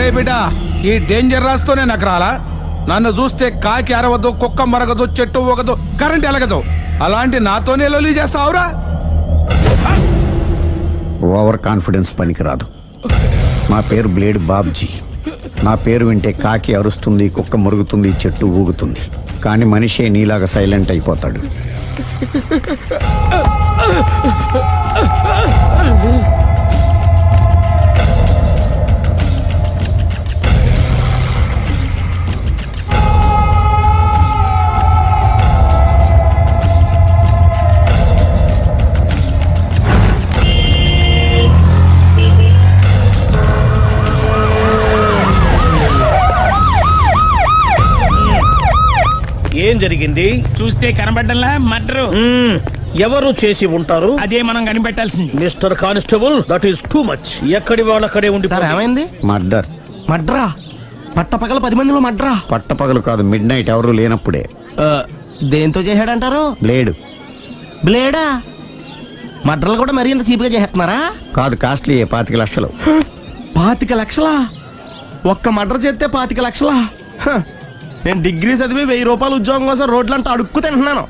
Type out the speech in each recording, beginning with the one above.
అరే బిడ్డ, ఈ డేంజర్ రాస్తూనే నాకు రాలా? నన్ను చూస్తే కాకి అరవదు, కుక్క మరగదు, చెట్టు ఊగదు, కరెంట్ ఎలగదు. అలాంటి నాతోనే లొల్లి చేస్తావురా? ఓవర్ కాన్ఫిడెన్స్ పనికిరాదు. నా పేరు బ్లేడ్ బాబ్జీ. నా పేరు వింటే కాకి అరుస్తుంది, కుక్క మురుగుతుంది, చెట్టు ఊగుతుంది. కానీ మనిషే నీలాగా సైలెంట్ అయిపోతాడు. ఏం జరిగింది? చూస్తే కనబడ్డంలా మర్డరు. ఎవరు చేసి ఉంటారు? అదే మనం కనిపెట్టాల్సింది. Mister constable, that is too much. ఎక్కడి వాళ్ళక్కడే ఉండి. సార్ ఏమైంది? మర్డర్. మడ్రా? పట్టపగల 10 మందిలో మడ్రా? పట్టపగలు కాదు, మిడ్ నైట్ ఎవరు లేనప్పుడే. దేంతో చేశాడంటారు? బ్లేడ్. బ్లేడా? మడ్రలు కూడా మరీ ఇంత చీప్గా చేస్తున్నారా? కాదు, కాస్ట్లీ 25 లక్షలు. 25 లక్షలా? ఒక్క మడ్ర చేస్తే 25 లక్షలా? నేను డిగ్రీ చదివి 1000 రూపాయలు ఉద్యోగం కోసం రోడ్లంతా అడుక్కు తింటున్నాను.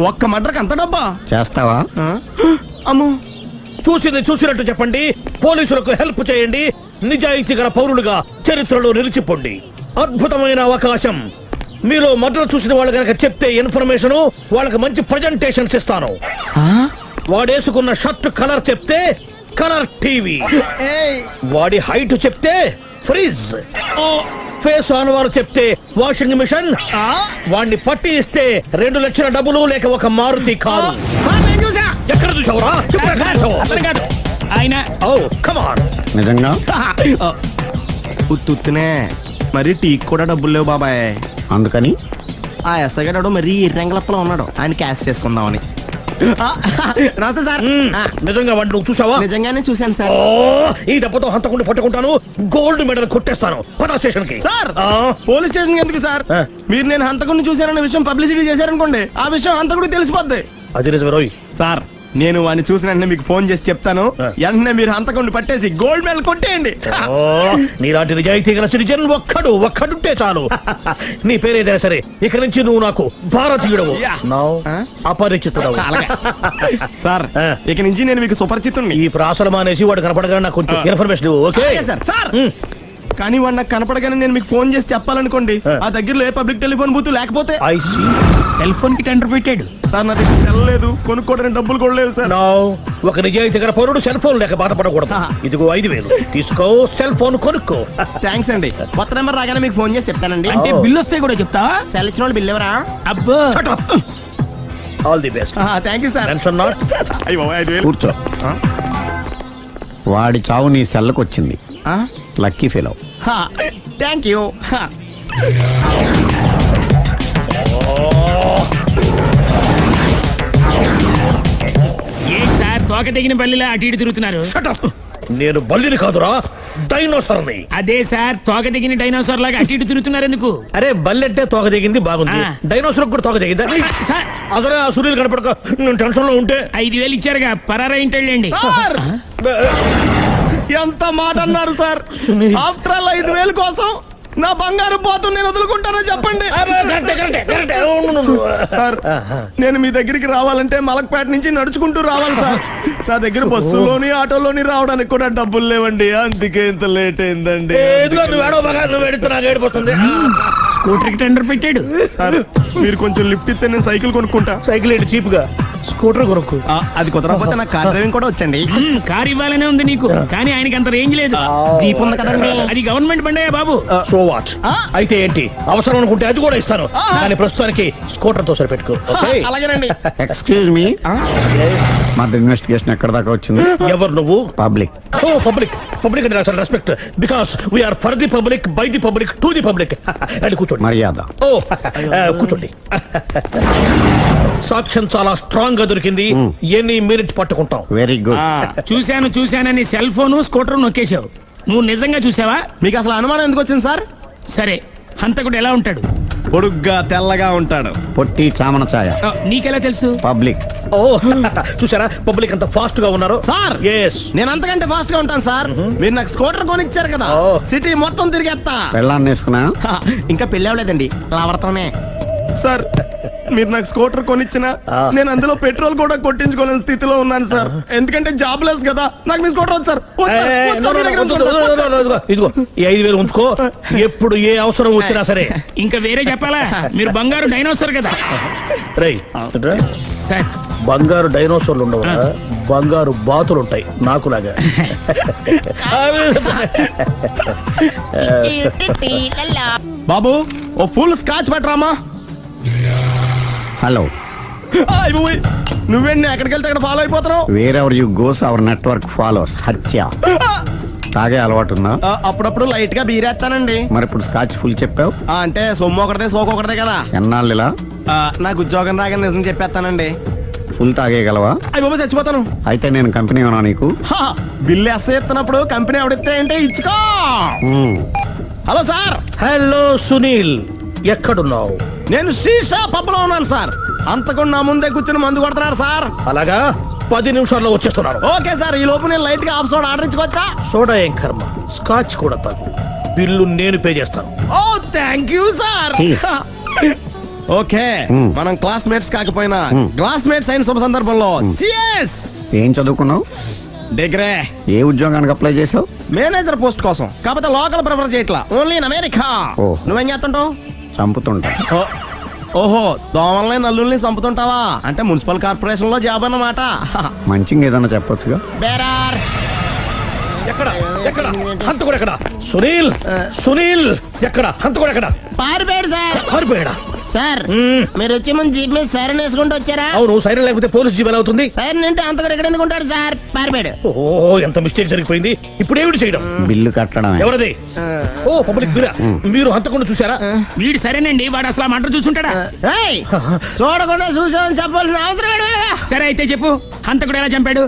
ఒక్క మడ్రకు అంత డబ్బా? చేస్తావా? అమ్మో. చూసింది చూసినట్టు చెప్పండి. పోలీసులకు హెల్ప్ చేయండి. నిజాయితీ గల పౌరులుగా చరిత్రలో నిలిచిపోండి. అద్భుతమైన అవకాశం. మీలో మర్డర్ చూసిన వాళ్ళు కనుక చెప్తే ఇన్ఫర్మేషన్, వాళ్ళకి మంచి ప్రజెంటేషన్స్ ఇస్తాను. వాడేసుకున్న షర్ట్ కలర్ చెప్తే కలర్ టీవీ, వాడి హైట్ చెప్తే ఫ్రిజ్, ఫేస్ ఆన్ వారు చెప్తే వాషింగ్ మిషన్, వాడిని పట్టి ఇస్తే 2 లక్షల డబ్బులు లేక ఒక మారుతి కారు. ఎక్కడ చూసావురా? కాదు ఆయన. Oh come on. నిజంగా? ఉత్తునే మరి టీకి కూడా డబ్బులు లేవు బాబాయ్. అందుకని ఆ ఎస్ఐ గారు మరీ ఎర్రంగలప్పలో ఉన్నాడు, ఆయన క్యాష్ చేసుకుందామని. నమస్తే సార్. నిజంగా వాడిని నువ్వు చూసావా? నిజంగానే చూశాను సార్. ఈ దెబ్బతో హంతకుండా పట్టుకుంటాను, గోల్డ్ మెడల్ కొట్టేస్తాను. పద స్టేషన్ కి. సార్, పోలీస్ స్టేషన్ ఎందుకు సార్? మీరు నేను హంతకుడిని చూశానన్న విషయం పబ్లిసిటీ చేశారనుకోండి, ఆ విషయం హంతకుడికి తెలిసిపోద్ది. అది నిజమే రోయ్. సార్, నేను వాడిని చూసిన వెంటనే మీకు ఫోన్ చేసి చెప్తాను. వెంటనే మీరు హంతకుడిని పట్టేసి గోల్డ్ మెడల్ కొట్టేయండి. నీలాంటి నిజాయితీ గల సిటిజన్ ఒక్కడుంటే చాలు. నీ పేరేదైనా సరే, ఇక నుంచి నువ్వు నాకు భారతీయుడవు, అపరిచితుడవు. సార్, ఇక నుంచి నేను మీకు సుపరిచితుడిని. ఈ ప్రాసలు మానేసి వాడు కనపడగానే నాకు కొంచెం ఇన్ఫర్మేషన్ ఇవ్వు. Okay sir. సార్, కానీ వాడు నాకు కనపడగానే నేను మీకు ఫోన్ చేసి చెప్పాలనుకోండి, ఆ దగ్గరలో ఏ పబ్లిక్ టెలిఫోన్ బూత్ లేకపోతే. సెల్ ఫోన్ కి టెండర్ పెట్టాడు సార్. నా దగ్గర సెల్ లేదు, కొనుక్కోవడానికి డబ్బులు కూడా లేవు సార్. ఒక నిజాయితీ గల పౌరుడు సెల్ ఫోన్ లేక బాధపడకూడదు. ఇదిగో 5,000 తీసుకో, సెల్ ఫోన్ కొనుక్కో. థ్యాంక్స్ అండి. కొత్త నెంబర్ రాగానే మీకు ఫోన్ చేసి చెప్తానండి. అంటే బిల్ వస్తే కూడా చెప్తావా? సెల్ ఇచ్చిన వాళ్ళు బిల్ ఎవరా? అబ్బో. All the best. Thank you sir. Tension not. కూర్చో. వాడి చావు నీ సెల్లకు వచ్చింది. Lucky fellow. Thank you. A sir, తోక తెగిన బల్లిలా అటు ఇటు తిరుగుతున్నారు? నేను బల్లిని కాదురా, డైనోసార్ని. అదే సార్, తోక తెగిన డైనోసార్ లాగా అటు ఇటు తిరుగుతున్నారు ఎందుకు? అరే, బల్లెట్టే తోక దిగింది బాగుంది, డైనోసార్ కూడా తోక దిగిందా? అదరే ఆ సూర్యులు కనపడక నేను టెన్షన్ లో ఉంటే. 5,000 ఇచ్చారుగా, పరారా ఇంటండి. ఎంత మాట అన్నారు సార్? ఆఫ్టర్ ఆల్ 5,000 కోసం నా బంగారు పోతు నేను వదులుకుంటానో చెప్పండి సార్. నేను మీ దగ్గరికి రావాలంటే మలక్పేట నుంచి నడుచుకుంటూ రావాలి సార్. నా దగ్గర బస్సులోని ఆటోలోని రావడానికి కూడా డబ్బులు లేవండి, అందుకే ఇంత లేట్ అయిందండి. స్కూటర్ కి టెండర్ పెట్టాడు సార్. మీరు కొంచెం లిఫ్ట్ ఇస్తే నేను సైకిల్ కొనుక్కుంటా. సైకిల్ ఏంటి చీప్ గా, స్కూటర్ కొనుక్కు. అది కుదరకపోతే నాకు కార్ డ్రైవింగ్ కూడా వచ్చండి. కార్ ఇవ్వాలనే ఉంది నీకు, కానీ ఆయనకి అంత రేంజ్ లేదు. జీప్ ఉంది కదండి. అది గవర్నమెంట్ బండయా బాబు. So what? అయితే ఏంటి, అవసరం అనుకుంటే అది కూడా ఇస్తాను, కానీ ప్రస్తుతానికి స్కూటర్ తో సరిపెట్టుకో. అలాగేనండి. ఎక్స్క్యూజ్ మీ, మా ఇన్వెస్టిగేషన్ ఎక్కడ దాకా వచ్చింది? ఎవరు నువ్వు? పబ్లిక్. ఓ పబ్లిక్. పబ్లిక్ అంటే నాకు respect, because we are for the public, by the public, to the public. అని కూర్చోండి. మర్యాద. ఓ కూర్చోండి. సాక్ష్యం చాలా స్ట్రాంగ్ గా దొరికింది, ఎన్ని మినిట్ పట్టుకుంటాం. Very good. చూశానని సెల్ ఫోన్ స్కూటర్ నొక్కేశావు. నువ్వు నిజంగా చూసావా? మీకు అసలు అనుమానం ఎందుకు వచ్చింది సార్? సరే, హంతకుడు ఎలా ఉంటాడు? పొడుగ్గా తెల్లగా ఉంటాడు. పొట్టి చామన ఛాయ. నీకెలా తెలుసు? పబ్లిక్. ఓ చూసారా పబ్లిక్ అంత ఫాస్ట్ గా ఉన్నారు. సార్ ఎస్ నేను అంతకంటే ఫాస్ట్ గా ఉంటాను సార్. మీరు నాకు స్కూటర్ కొనిచ్చారు కదా, ఓ. సిటీ మొత్తం తిరిగేస్తా. పెళ్ళాన్ని వేసుకున్నా. ఇంకా పెళ్ళి అవ్వలేదండి, లావర్తోనే. సార్ మీరు నాకు స్కూటర్ కొనిచ్చిన ఆ. నేను అందులో పెట్రోల్ కూడా కొట్టించుకోలేని స్థితిలో ఉన్నాను సార్. ఎందుకంటే జాబ్ లెస్ కదా, నాకు మీ స్కూటర్ వద్దు సార్. వద్దు సార్, వద్దు సార్, మీ దగ్గర ఉంచుకోండి సార్, వద్దు సార్. ఇదిగో ఈ 5,000 ఉంచుకో. ఎప్పుడు ఏ అవసరం వచ్చినా సరే. ఇంకా వేరే చెప్పాలా? మీరు బంగారు డైనోసార్ కదా రేయ్ సార్. బంగారు డైనోసార్లు ఉండవు బంగారు బాతులు ఉంటాయి నాకులాగా. బాబు ఓ ఫుల్ స్కాచ్ పెట్టరామా. హలో. నువ్వేంటి ఎక్కడికి వెళ్తే అక్కడ ఫాలో అయిపోతున్నావు? Wherever you goes our network follows. హత్య. తాగే అలవాటు ఉందా? అప్పుడప్పుడు లైట్ గా బీరేస్తానండి. మరి ఇప్పుడు స్కాచ్ ఫుల్ చెప్పావు. అంటే సొమ్ము ఒకటిదే సోకు ఒకటిదే కదా. ఎన్నాళ్ళు ఇలా? నాకు ఉద్యోగం రాగానే నిజం చెప్పేస్తానండి. ఫుల్ తాగేయగలవా? అయ్యి బాబు చచ్చిపోతాను. అయితే నేను కంపెనీ ఉన్నా నీకు. బిల్లు ఎస్ ఎత్తినప్పుడు కంపెనీ ఎవడిస్తే అంటే ఇచ్చుకో. Hello sir. హలో సునీల్, ఎక్కడున్నావు? నేను శీషా పబ్లో ఉన్నాను సార్. అంతకుండా నా ముందే కూర్చుని మందు కొడుతున్నాడు సార్. అలాగా 10 నిమిషాల్లో వచ్చేస్తున్నారు. ఓకే సార్, ఈ లోపు నేను లైట్ గా ఆఫ్ సోడా ఆర్డర్ ఇచ్చుకోవచ్చా? సోడా ఏం కర్మ, స్కాచ్ కూడా తాగు. బిల్లు నేను పే చేస్తాను. Oh thank you sir. Cheers. Okay మనం క్లాస్మేట్స్ కాకపోయినా క్లాస్మేట్స్ అయిన శుభ సందర్భంలో cheers. ఏం చదువుకున్నావు? డిగ్రీ. ఏ ఉద్యోగానికి అప్లై చేసావు? మేనేజర్ పోస్ట్ కోసం, కాకపోతే లోకల్ ప్రిఫర్ చేయట్లా, ఓన్లీ ఇన్ అమెరికా. ఓ. నువ్వేం చేస్తుంటావు? చంపుతుంటా. ఓహో, దోమల్ని నల్లుల్ని చంపుతుంటావా? అంటే మున్సిపల్ కార్పొరేషన్ లో జాబ్ అన్నమాట. మంచిగా ఏదైనా చెప్పొచ్చుగా. బేరార్. ఎక్కడ ఎక్కడ హంతకుడు ఎక్కడ? సునీల్, సునీల్ ఎక్కడ? హంతకుడు ఎక్కడ? పారిపోయాడు సార్. పారిపోయాడా? సార్ మ్మ్. మీరు వచ్చే ముందు జీప్ మీద సైరన్ వేసుకుంటూ వచ్చారా? అవును, సైరన్ లేకపోతే పోలీస్ జీవన్ అవుతుంది. సైరన్ అంటే అంతకుడు ఎక్కడ ఎందుకు ఉంటాడు సార్? పారిపోయాడు. ఓ ఎంత మిస్టేక్ జరిగిపోయింది. ఇప్పుడు ఏమిటి చేయడం? బిల్లు కట్టడమే. ఎవరది? ఓ పబ్లిక్ బిరా. మీరు హంతకుండా చూసారా? వీడు సరేనండి, వాడు అసలు ఆ మంట చూసుంటాడా? ఏయ్, చూడకుండా చూసామని చెప్పాల్సిన అవసరం ఏంటి లేదా? సరే అయితే చెప్పు, హంతకుడు ఎలా చంపాడు?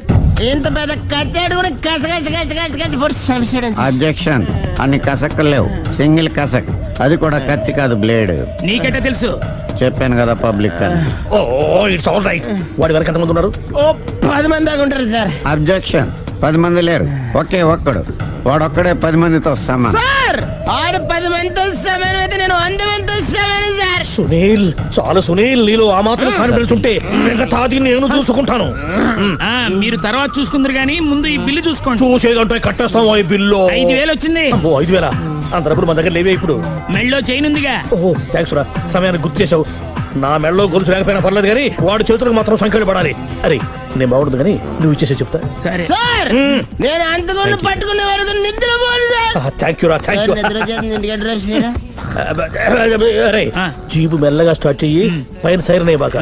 ఇంత పెద్ద కచ్చాడు కూడా కచ్చ పొడి చంపేశాడు. అబ్జెక్షన్. అన్ని కసక్కలు లేవు, సింగిల్ కసక్. అది కూడా కత్తి కాదు, బ్లేడ్. నీకెట్టా తెలుసు? చెప్పాను కదా పబ్లిక్ అని. Oh it's all right. వాడి వెనక ఎంతమంది ఉన్నారు? ఓ 10 మంది దాకా ఉంటారు సార్. అబ్జెక్షన్. 10 మంది లేరు, ఒకే ఒక్కడు. వాడొక్కడే 10 మందితో సమానం. సార్ ఆడు 10 మందితో సమానం అయితే నేను 100 మందితో సమానం సార్. సునీల్, చాలు సునీల్, నీలో ఆ మాత్రం కాన్ఫిడెన్స్ ఉంటే మిగతాది నేను చూసుకుంటాను. ఆ మీరు తర్వాత చూసుకుందరు గానీ ముందు ఈ బిల్లు చూసుకోండి. చూసేదంటే కట్టేస్తాం ఈ బిల్లు. 5,000 వచ్చింది. అబ్బో 5,000? అంత డబ్బులు మన దగ్గర లేవే ఇప్పుడు. మెళ్ళో చైన్ ఉందిగా. ఓహో థ్యాంక్స్ రా, సమయానికి గుర్తు చేసావు. నా మెడలో గొలుసు లేకపోయినా పర్లేదు కానీ వాడి చేతులకు మాత్రం సంఖ్యలు పడాలి. అరే నేను బాగుండదు కానీ నువ్వు ఇచ్చేసే చెప్తా. సరే సార్ నేను అంతకుండా పట్టుకునే వరకు నిద్రపోను సార్. థ్యాంక్ యూ రా, థ్యాంక్ యూ. నిద్ర వచ్చేస్తుంది, ఇంటికి డ్రైవ్ చేయరా? అరే ఆ. జీబు మెల్లగా స్టార్ట్ చెయ్యి, పైన సైరన్ అయ్యి బాగా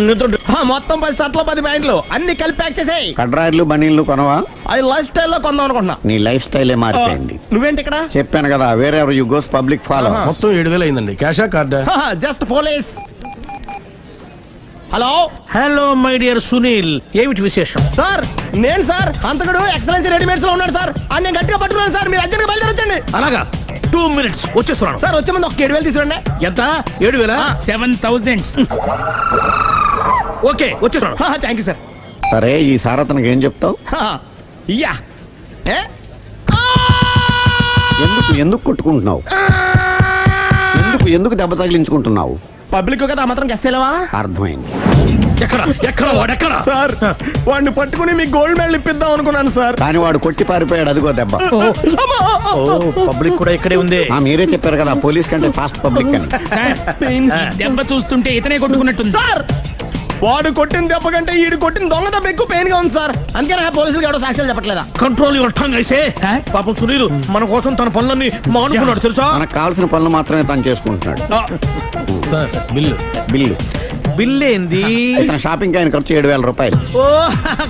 నిద్ర. మొత్తం 10 షర్ట్లు 10 ప్యాంట్లు అన్ని కలిపి ప్యాక్ చేసేయ్. కడ్రాయిలు బనీళ్లు కొనవా? అవి లైఫ్ స్టైల్లో కొందాం అనుకుంటున్నా. నీ లైఫ్ స్టైలే మారిపోయింది. నువ్వేంటి ఇక్కడ? చెప్పాను కదా, వేరే ఎవరు యు గోస్ పబ్లిక్ ఫాలో. మొత్తం 7,000 అయిందండి. క్యాషా కార్డా? Just police. Hello hello my dear Sunil, ఏమిటి విశేషం? సార్, నేను సార్ అంతకుడు ఎక్సలెన్సీ రెడీమేడ్స్ లో ఉన్నాడు సార్. అన్ని నేను గట్టిగా పట్టుకున్నాను సార్. మీరు అర్జెంట్గా బయలుదేరొచ్చండి. అలాగా 2 minutes వచ్చేస్తున్నాను. సార్ వచ్చే ముందు ఒక 7,000 తీసుకురండి. ఎంత? 7,000? 7,000. ఓకే వచ్చేస్తున్నాను. Thank you sir. సరే, ఈ సారతనకి ఏం చెప్తావు? ఇయ్యా ఏ? ఎందుకు కొట్టుకుంటున్నావు? ఎందుకు దెబ్బ తగిలించుకుంటున్నావు? పబ్లిక్ కదా మాత్రం గెస్సేలవా? అర్థమైంది. ఎక్కడ ఎక్కడ వాడెక్కడ? సార్ వాడిని పట్టుకుని మీకు గోల్డ్ మెడల్ ఇప్పిద్దాం అనుకున్నాను సార్. కానీ వాడు కొట్టి పారిపోయాడు, అదిగో దెబ్బ. ఓ పబ్లిక్ కూడా ఇక్కడే ఉంది. మీరే చెప్పారు కదా పోలీస్ కంటే ఫాస్ట్ పబ్లిక్ అని. సార్ ఈ దెబ్బ చూస్తుంటే ఇతనే కొట్టుకున్నట్టుంది. సార్ వాడు కొట్టిన దెబ్బ కంటే ఈడు కొట్టిన దొంగ దెబ్బ ఎక్కువ పెయిన్ గా ఉంది సార్. అందుకే నా పోలీసులు ఎవడో సాక్ష్యాలు చెప్పట్లేదా? కంట్రోల్ యువర్ టంగ్ అయితే. సార్? పాపం సునీల్ మన కోసం తన పనులన్నీ మానుకున్నాడు తెలుసా? మనకు కావాల్సిన పనులు మాత్రమే తను చేసుకుంటున్నాడు. Sir bill. బిల్లు బిల్ ఏంది? ఇతను షాపింగ్ ఆయన ఖర్చు 7,000 రూపాయలు. ఓ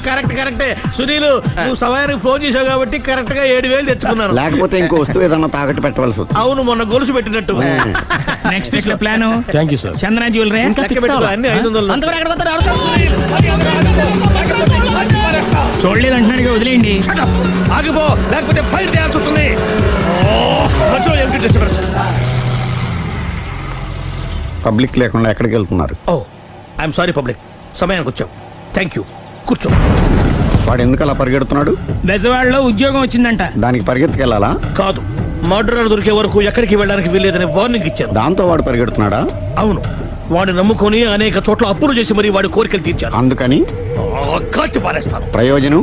కరెక్ట్ కరెక్టే. సునీల్ నువ్వు సమయానికి ఫోన్ చేసావు కాబట్టి కరెక్ట్ గా 7,000 తెచ్చుకున్నాను. లేకపోతే ఇంకో వస్తువు ఏదన్నా తాకట్టు పెట్టవలసి వస్తుంది. అవును, మొన్న గొలుసు పెట్టినట్టు. నెక్స్ట్ వీక్ లో plan thank you sir. Chandana jewellery. లెక్క పెట్టుకో, అన్ని 500. అంతకుడు ఎక్కడ పోతాడు? ఎవరు? చూడలేదు అంటున్నాడు, వదిలేయండి. ఆగిపో, లేకపోతే ఫైర్ చేయాల్సి వస్తుంది. మధ్యలో ఏమిటి disturbance? పబ్లిక్ లేకుండా ఎక్కడికి వెళ్తున్నారు? ఓ ఐఎమ్ సారీ పబ్లిక్, సమయానికి వచ్చాం. థ్యాంక్ యూ, కూర్చో. వాడు ఎందుకు అలా పరిగెడుతున్నాడు? బెజవాడలో ఉద్యోగం వచ్చిందంట. దానికి పరిగెత్తుకెళ్ళాలా? కాదు, మర్డరర్ దొరికే వరకు ఎక్కడికి వెళ్ళడానికి వీల్లేదని వార్నింగ్ ఇచ్చాను. దాంతో వాడు పరిగెడుతున్నాడా? అవును, వాడిని నమ్ముకొని అనేక చోట్ల అప్పులు చేసి మరి వాడి కోరికలు తీర్చాను. అందుకని కాల్చి పారేస్తాను. ప్రయోజనం?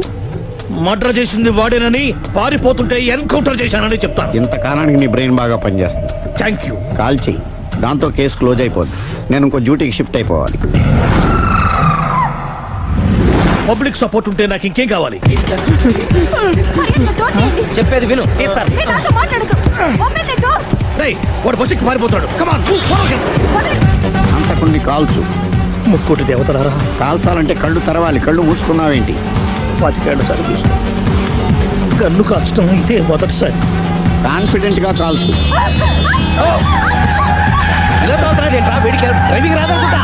మర్డర్ చేసింది వాడేనని, పారిపోతుంటే ఎన్కౌంటర్ చేశానని చెప్తాను. ఇంతకాలానికి నీ బ్రెయిన్ బాగా పనిచేస్తుంది. Thank you. కాల్ చెయ్యి, దాంతో కేసు క్లోజ్ అయిపోద్ది. నేను ఇంకో డ్యూటీకి షిఫ్ట్ అయిపోవాలి. పబ్లిక్ సపోర్ట్ ఉంటే నాకు ఇంకేం కావాలి? చెప్పేది విను. రేయ్, వాడు బస్సుకి పారిపోతాడు. కమాన్, అంతకుని కాల్చు. ముక్కోటి దేవతలారా, కాల్చాలంటే కళ్ళు తెరవాలి. కళ్ళు మూసుకున్నావేంటి? 25 సార్లు చూసిన గన్ను కాల్చడం ఇదే మొదటిసారి. కాన్ఫిడెంట్ గా కాల్చు. ఇలా తాగుతాడేంట్రా? వీడికి డ్రైవింగ్ రాదనుకుంటా.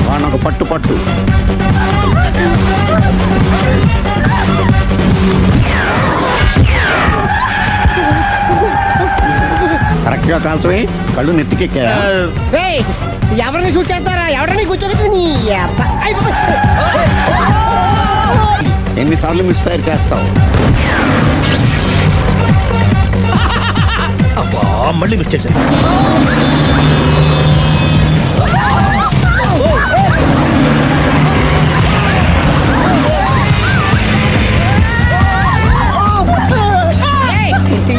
వాడిని ఒక పట్టు పట్టు. కరెక్ట్ గా కాల్చవే. కళ్ళు నెత్తికెక్కా? ఎవరిని షూట్ చేస్తారా? ఎవరిని కూర్చోగచ్చు? ఎన్నిసార్లు మిస్ఫైర్ చేస్తావు? అబ్బా, మళ్ళీ మిస్ చేశాను.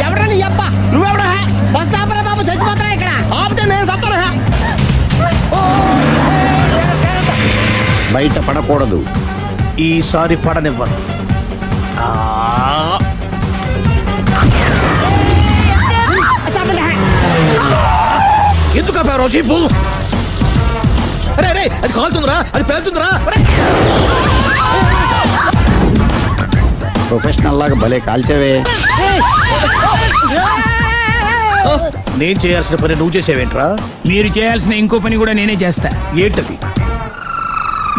ఎవరని అప్ప? నువ్వెవడా? బస్ ఆపరా బాబు, చచ్చిపోతారా ఇక్కడ? ఆపితే నేను సత్తారా? బయట పడకూడదు. ఈసారి పడనివ్వను. ఎందుకు ఆపారో చెప్పు. అరే అరే, అది కాలుతుందిరా, అది పేలుతుందిరా. ప్రొఫెషనల్ లాగా భలే కాల్చేవే. నేను చేయాల్సిన పని నువ్వు చేసేవేంట్రా? మీరు చేయాల్సిన ఇంకో పని కూడా నేనే చేస్తా. ఏంటది?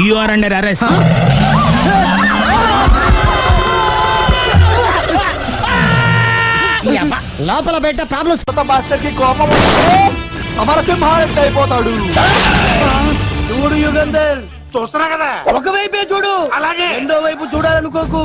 You are under arrest. లోపల బయట ప్రాబ్లమ్స్. మాస్టర్ కి కోపం వస్తే సమరసింహారెడ్డి అయిపోతాడు. చూడు యుగంధర్, చూస్తున్నా కదా, ఒకవైపే చూడు, అలాగే రెండో వైపు చూడాలనుకోకు.